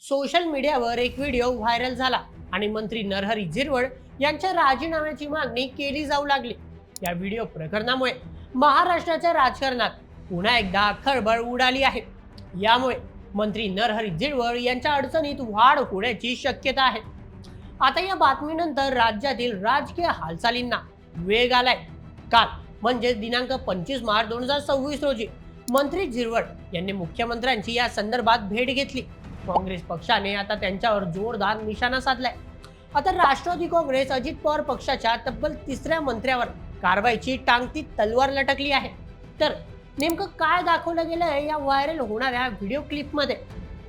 Social मीडियावर एक video viral झाला आणि मंत्री नरहरी झिरवळ यांच्या राजीनाम्याची मागणी केली जाऊ लागली। या व्हिडिओ प्रकरणामुळे महाराष्ट्राच्या राजकारणात पुन्हा एकदा खळबळ उडाली आहे। यामुळे मंत्री नरहरी झिरवळ यांच्या अडचणीत वाढ होण्याची शक्यता आहे। आता या बातमीनंतर राज्यातील राजकीय हालचालींना वेग आलाय। काल म्हणजे दिनांक 25 मार्च 2026 रोजी मंत्री झिरवळ यांनी मुख्यमंत्र्यांची या संदर्भात भेट घेतली। काँग्रेस पक्षाने आता त्यांच्यावर जोरदार निशाणा साधलाय। आता राष्ट्रवादी काँग्रेस अजित पवार पक्षाच्या तब्बल तिसऱ्या मंत्र्यावर कारवाईची टांगती तलवार लटकली आहे। तर नेमकं काय दाखवलं गेलंय या व्हायरल होणाऱ्या व्हिडिओ क्लिप मध्ये?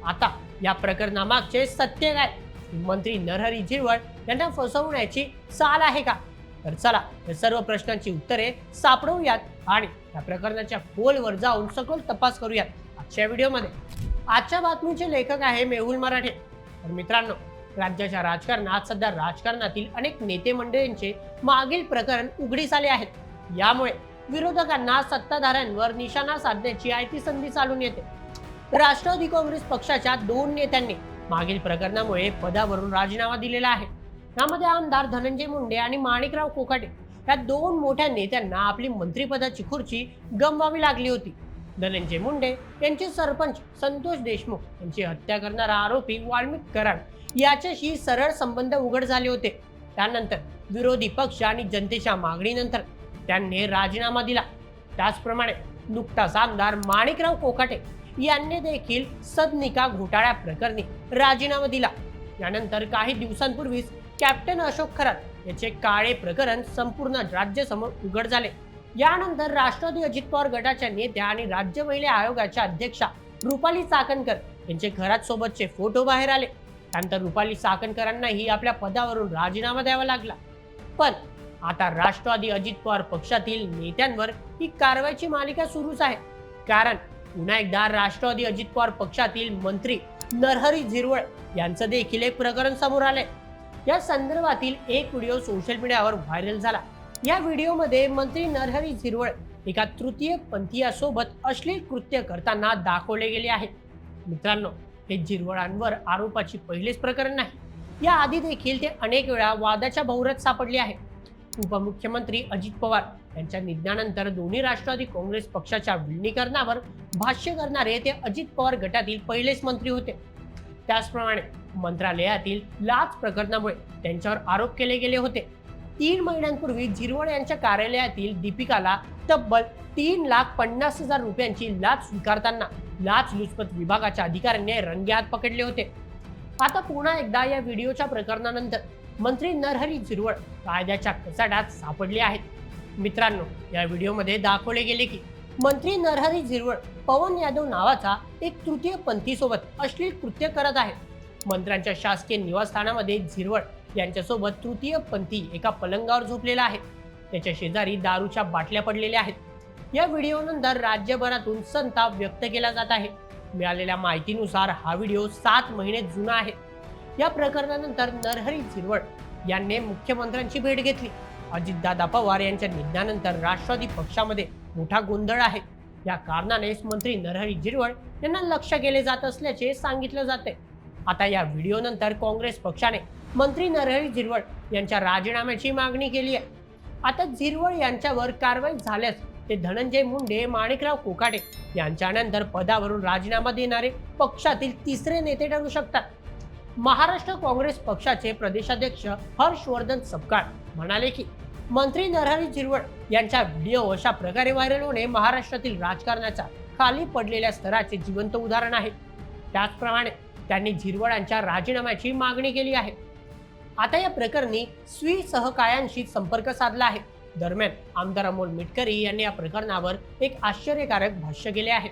आता या प्रकरणामागचे सत्य काय? मंत्री नरहरी झिरवळ यांना फसवण्याची चाल आहे का? तर चला या सर्व प्रश्नांची उत्तरे सापडवूयात आणि या प्रकरणाच्या खोलवर जाऊन सखोल तपास करूयात आजच्या व्हिडिओमध्ये। आजच्या बातमीचे लेखक आहे मेहुल मराठे। तर मित्रांनो, राज्याच्या राजकारणात सध्या राजकारणातील अनेक नेते मंडळींचे मागील प्रकरण उघडीस आले आहेत। यामुळे विरोधकांना सत्ताधाऱ्यांवर निशाणा साधण्याची आयती संधी चालून येते। राष्ट्रवादी काँग्रेस पक्षाच्या 2 नेत्यांनी मागील प्रकरणामुळे पदावरून राजीनामा दिलेला आहे। यामध्ये आमदार धनंजय मुंडे आणि माणिकराव कोकाटे या 2 मोठ्या नेत्यांना आपली मंत्रिपदाची खुर्ची गमवावी लागली होती। धनंजय मुंडे यांचे सरपंच संतोष देशमुख यांची हत्या करणारा आरोपी वाल्मिक कराड याच्याशी सरळ संबंध उघड झाले होते। त्यानंतर विरोधी पक्ष आणि जनतेच्या मागणीनंतर त्यांनी राजीनामा दिला। त्याचप्रमाणे नुकताच आमदार माणिकराव कोकाटे यांनी देखील सदनिका घोटाळ्या प्रकरणी राजीनामा दिला। यानंतर काही दिवसांपूर्वीच कॅप्टन अशोक खरात याचे काळे प्रकरण संपूर्ण राज्यासमोर उघड झाले। यानंतर राष्ट्रवादी अजित पवार गटाच्या नेत्या आणि राज्य महिला आयोगाच्या अध्यक्षा रुपाली चाकणकर यांचे खरात सोबतचे फोटो बाहेर आले। त्यानंतर रुपाली चाकणकरांनाही आपल्या पदावरून राजीनामा द्यावा लागला। पण आता राष्ट्रवादी अजित पवार पक्षातील नेत्यांवर ही कारवाईची मालिका सुरूच आहे। कारण पुन्हा एकदा राष्ट्रवादी अजित पवार पक्षातील मंत्री नरहरी झिरवळ यांचं देखील एक प्रकरण समोर आलंय। या संदर्भातील एक व्हिडिओ सोशल मीडियावर व्हायरल झाला। या व्हिडिओमध्ये मंत्री नरहरी झिरवळ एका तृतीय पंथीयासोबत अश्लील कृत्य करताना दाखवले गेले आहेत। मित्रांनो, हे झिरवळांवर आरोपाची पहिलेच प्रकरण नाही। या आधी देखील ते अनेक वेळा वादाच्या भोवऱ्यात सापडले आहे। उपमुख्यमंत्री अजित पवार यांच्या निधनानंतर दोन्ही राष्ट्रवादी काँग्रेस पक्षाच्या विलीनीकरणावर भाष्य करणारे ते अजित पवार गटातील पहिलेच मंत्री होते। त्याचप्रमाणे मंत्रालयातील लाच प्रकरणामुळे त्यांच्यावर आरोप केले गेले होते। 3 महिन्यांपूर्वी झिरवळ यांच्या कार्यालयातील दीपिकाला तब्बल 3,50,000 रुपयांची लाच स्वीकारताना लाचलुचपत विभागाच्या अधिकाऱ्यांनी रंगेहात पकडले होते। आता पुन्हा एकदा या व्हिडिओच्या प्रकरणानंतर मंत्री नरहरी झिरवळ कायद्याच्या कचाट्यात सापडले आहेत। मित्रांनो, या व्हिडिओमध्ये दाखवले गेले की मंत्री नरहरी झिरवळ पवन यादव नावाचा एक तृतीय पंथी सोबत अश्लील कृत्य करत आहे। मंत्र्यांच्या शासकीय निवासस्थानामध्ये झिरवळ यांच्यासोबत तृतीय पंथी एका पलंगावर झोपलेला आहे। त्याच्या शेजारी दारूच्या बाटल्या पडलेल्या आहेत। या व्हिडिओनंतर राज्यभरातून संताप व्यक्त केला जात आहे। मिळालेल्या माहितीनुसार हा व्हिडिओ 7 महिने जुना आहे। या प्रकरणानंतर नरहरी झिरवळ यांनी मुख्यमंत्र्यांची भेट घेतली। अजितदादा पवार यांच्या निधनानंतर राष्ट्रवादी पक्षामध्ये मोठा गोंधळ आहे। या कारणानेच मंत्री नरहरी झिरवळ यांना लक्ष केले जात असल्याचे सांगितलं जाते। आता या व्हिडिओनंतर काँग्रेस पक्षाने मंत्री नरहरी झिरवळ यांच्या राजीनाम्याची मागणी केली आहे। आता झिरवळ यांच्यावर कारवाई झाल्यास ते धनंजय मुंडे, माणिकराव कोकाटे यांच्यानंतर पदावरून राजीनामा देणारे पक्षातील तिसरे नेते ठरू शकतात। महाराष्ट्र काँग्रेस पक्षाचे प्रदेशाध्यक्ष हर्षवर्धन सपकाळ म्हणाले की मंत्री नरहरी झिरवळ यांच्या व्हिडिओ अशा प्रकारे व्हायरल होणे महाराष्ट्रातील राजकारणाच्या खाली पडलेल्या स्तराचे जिवंत उदाहरण आहे। त्याचप्रमाणे त्यांनी झिरवळांच्या राजीनाम्याची मागणी केली आहे। आता या प्रकरणी सहकायांशी संपर्क साधला आहे। दरम्यान आमदार अमोल मिटकरी यांनी या प्रकरणावर एक आश्चर्यकारक भाष्य केले आहे।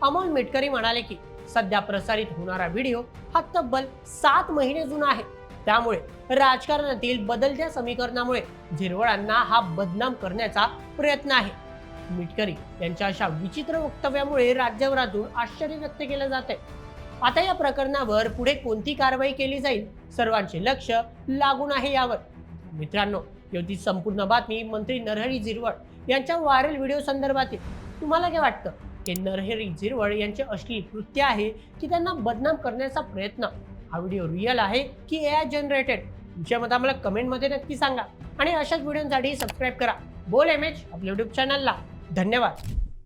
अमोल मिटकरी म्हणाले की सध्या प्रसारित होणारा व्हिडिओ हा तब्बल 7 महिने जुना आहे। त्यामुळे राजकारणातील बदलत्या समीकरणामुळे झिरवळांना हा बदनाम करण्याचा प्रयत्न आहे। मिटकरी यांच्या अशा विचित्र वक्तव्यामुळे राज्यभरातून आश्चर्य व्यक्त केले जाते। आता या प्रकरणावर पुढे कोणती कारवाई केली जाईल, सर्वांचे लक्ष लागून आहे यावर। मित्रांनो, होती संपूर्ण बातमी मंत्री नरहरी झिरवळ यांच्या व्हायरल व्हिडिओ संदर्भातील। तुम्हाला काय वाटतं? हे नरहरी झिरवळ यांचे अश्लील कृत्य आहे की त्यांना बदनाम करण्याचा प्रयत्न? हा व्हिडिओ रिअल आहे की AI जनरेटेड? तुमच्या मत आम्हाला कमेंटमध्ये नक्की सांगा आणि अशाच व्हिडिओसाठी सबस्क्राईब करा बोल MH आपल्या YouTube चॅनलला. धन्यवाद.